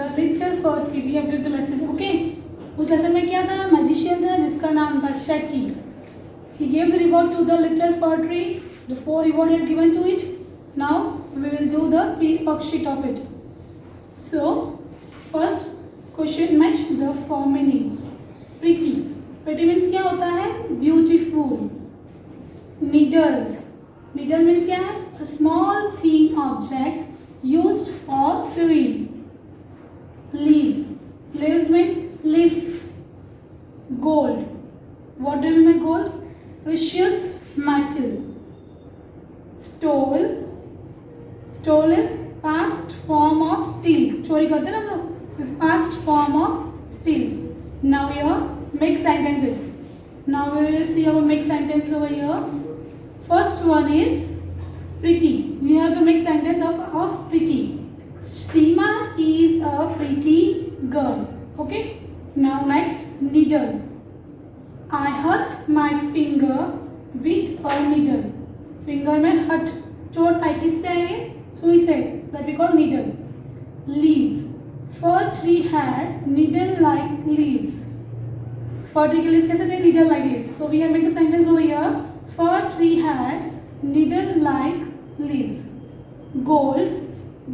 The little fir tree, we have did the lesson. Okay, उस lesson में क्या था, मैजिशियन था जिसका नाम था Shetty. He gave the reward to the little fir tree. The 4 reward he had given to it. Now we will do the worksheet of it. So first question match the 4 meanings. Pretty. Pretty means क्या होता है, beautiful. Needles. Needle means क्या है, a small thin objects used for sewing. Leaves. Leaves means leaf. Gold. What do you mean by gold? Precious metal. Stole. Stole is past form of steel. चोरी करते हैं ना हम लोग, so it's past form of steel. Now here make sentences. Now we will see our make sentences over here. First one is pretty. You have to make sentence of pretty. Seema is a pretty girl. Okay. Now next, needle. I hurt my finger with a needle. Finger में hurt, चोट आई, किससे आई है, सुई से, that we call needle. Leaves. Fir tree had needle-like leaves. Fir tree के leaves कैसे थे, needle-like leaves. So we have made the sentence over here. Fir tree had needle-like leaves. Gold.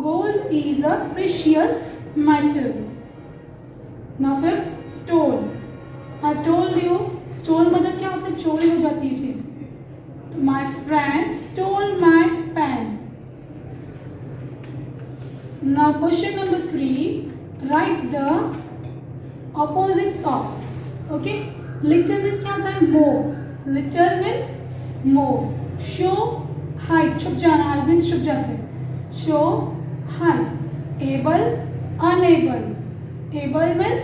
Gold is a precious metal. Now fifth, stole. I told you stole मतलब क्या होता है, चोरी हो जाती है चीज. तो my friend stole my pen. Now question number 3, write the opposites of. Okay, little means क्या होता है, more. Little means more. Show, hide, छुप जाना, हाइड मीन्स छुप जाते हैं. Show, hide. Able, unable. Able means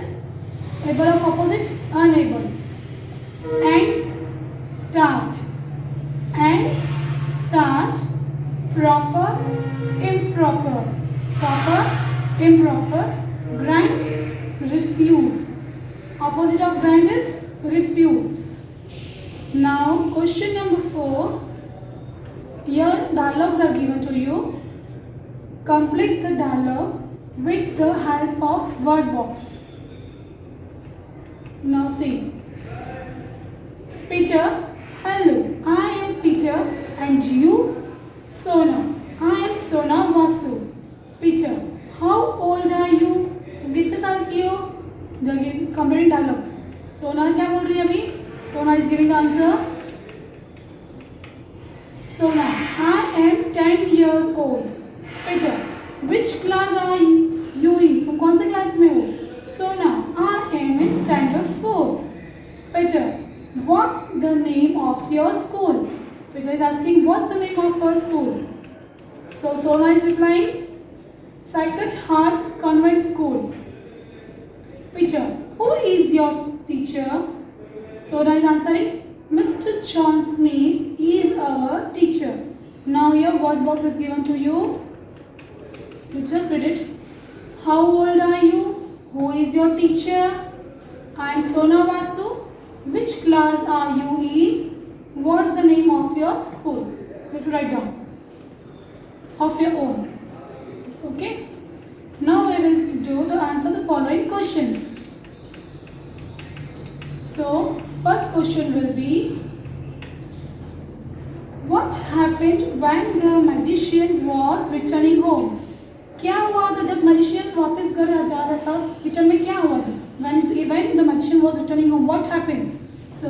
able of opposite, unable. And start. Proper, improper. Proper, improper. Grant, refuse. Opposite of grant is refuse. Now question number 4. Here dialogues are given to you. Complete the dialogue with the help of word box. Now see. Peter, hello, I am Peter and you? Sona, I am Sona Vasu. Peter, how old are you? तुम कितने साल की हो? Comparing dialogues. Sona क्या बोल रही है अभी? Sona is giving the answer. Sona, I am 10 years old. Peter, which class are you in? तुम कौन से क्लास में हो? Sona, I am in standard 4. Peter, what's the name of your school? Peter is asking what's the name of her school. So Sona is replying Sacred Hearts Convent School. Peter, who is your teacher? Sona is answering Mr. John Smith is our teacher. Now your word box is given to you. You just read it. How old are you? Who is your teacher? I am Sona Vasu. Which class are you in? What's the name of your school? You have to write down of your own. Okay. Now I will do the answer the following questions. So first question will be, what happened when the magician was returning home? क्या हुआ था जब magician वापस घर जा रहा था, return में क्या हुआ था? When the magician was returning home, what happened? So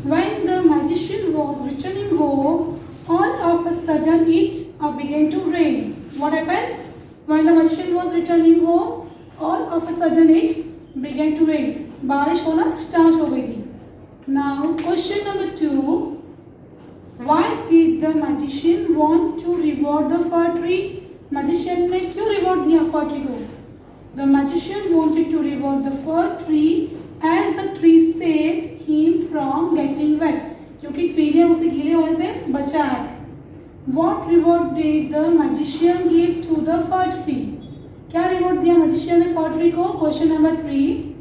when the magician was returning home, all of a sudden it began to rain. What happened? When the magician was returning home, all of a sudden it began to rain. बारिश होना start हो गई थी. Now question number 2, why did the magician want to reward the fir tree? Magician ने क्यों reward दिया fir tree को? The magician wanted to reward the fir tree as the tree saved him from getting wet. क्योंकि tree ने उसे गीले होने से बचाया. What reward did the magician give to the fir tree? क्या रिवॉर्ड दिया magician ने fir tree को? Question number 3.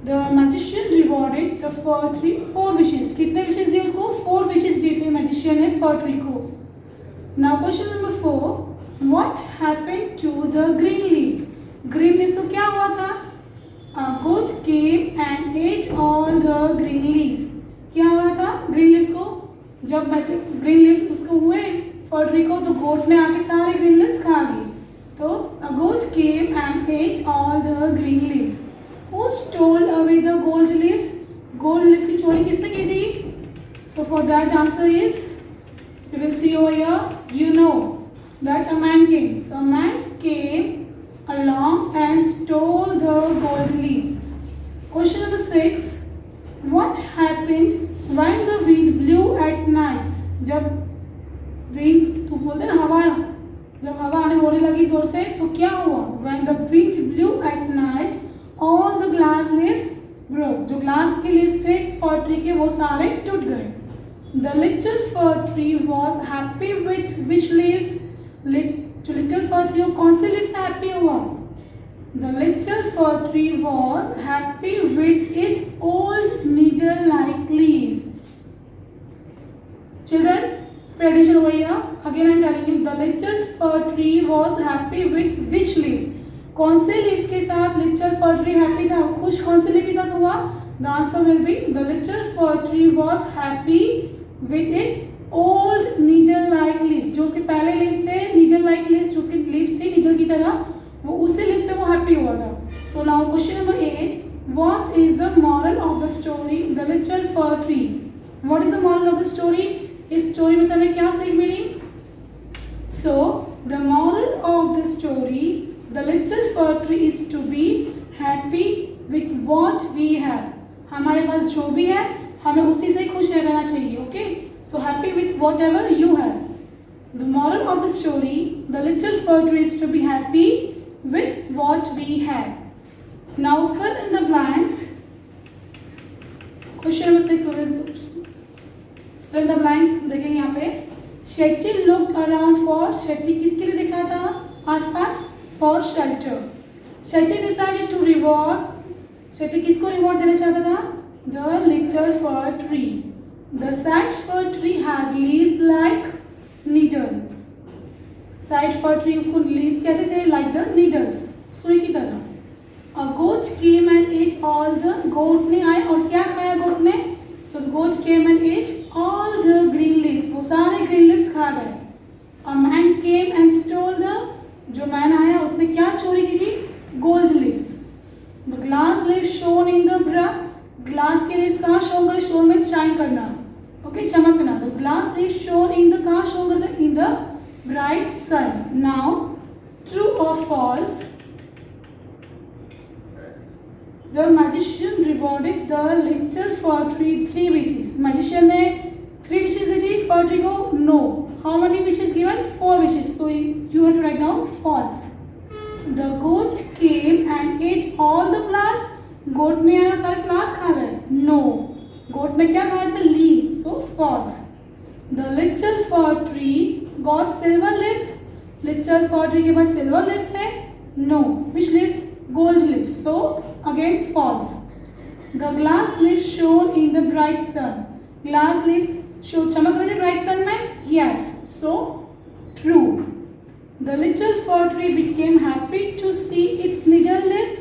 The magician rewarded the fir tree 4 wishes. कितने wishes दिए उसको? 4 wishes दिए थे magician ने fir tree को. Now question number 4. What happened to the green leaves? Green leaves को क्या हुआ था? A goat came and ate all the green leaves. क्या हुआ था ग्रीन लीव्स को? जब ग्रीन लीव्स उसको हुए फर ट्री को, तो गोट ने आके सारे ग्रीन लीव्स खा लिए. तो a goat came and ate all the green leaves. Who stole away the gold leaves? Gold leaves की चोरी किसने की थी? So for that answer is, we will see over here, you know that a man came. So a man came along and stole the gold leaves. Question number 6. What happened when the wind blew at night? जब wind, तो बोलते हैं ना हवा, जब हवा आने होने लगी जोर से, तो क्या हुआ? When the wind blew at night, all the glass leaves broke. जो ग्लास के लीव्स थे फर ट्री के, वो सारे टूट गए. The little fir tree was happy with which leaves? जो लिटिल फर ट्री कौन से लीव से हैप्पी हुआ? The little fir tree was happy with its old needle-like leaves. Children, pay attention over here. Again I am telling you, the little fir tree was happy with which leaves? कौन से leaves के साथ little fir tree happy था? खुश कौन से leave के साथ हुआ? The answer will be the little fir tree was happy with its old needle-like leaves. जो उसके पहले लीव्स थे, needle-like leaves, जो उसके लीव्स थे नीडल की तरह, वो उसी लीव से वो हैप्पी हुआ था. So now question number 8. What is the moral of the story The Little Fir Tree? What is the moral of the story? इस स्टोरी में हमें क्या सीख मिली? So the moral of the story The Little Fir Tree is to be happy with what we have. हमारे पास जो भी है हमें उसी से खुश रहना चाहिए. Okay? So happy with whatever you have. The moral of the story The Little Fir Tree is to be happy with what we have. Now fill in the blanks. Question number 6. Fill in the blanks. देखेंगे यहाँ पे. Shetty looked around for. Shetty किसके लिए देख रहा था? आसपास. For shelter. Shetty decided to reward. Shetty किसको रिवॉर्ड देना चाहता था? The little fir tree. The sad fir tree had leaves like needles. Sad fir tree उसको leaves कैसे थे? Like the needles. सुई की तरह. A goat came and ate all the. goat ने आए और क्या खाया goat ने? So the goat came and ate all the green leaves. वो सारे green leaves खा गए. A man came and stole the. जो मैन आया उसने क्या चोरी की थी? Gold leaves. The glass leaves shone in the glass के लीव्स कहाँ शो करे? शोन में शाइन करना. ओके, चमकना. The glass leaves shone in the कहाँ शो करते? In the bright sun. Now true और false? The magician rewarded the little fir tree 3 wishes. Magician ने 3 wishes दी थी फर ट्री को? No. How many wishes given? 4 wishes. So you have to write down false. The goat came and ate all the flowers. गोट ने आया सारे flowers खा गए? No. गोट ने क्या खाया था? Leaves. So false. The little fir tree got silver leaves. Little fir tree के पास silver leaves थे? No. Which leaves? Gold leaves. So again false. The glass leaf shone in the bright sun. Glass leaf show चमक रहे थे bright सन में? Yes. So true. The little fir tree became happy to see its needle leaves.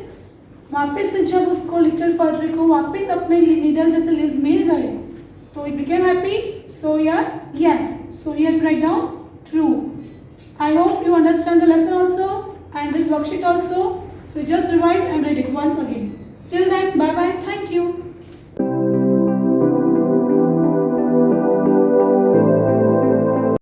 वापस से जब उसको little fir tree को वापस अपने नीडल जैसे लीव्स मिल गए, तो it became happy. So yeah, yes. So you have to write down true. I hope you understand the lesson also and this worksheet also. So just revise and read it once again. Till then.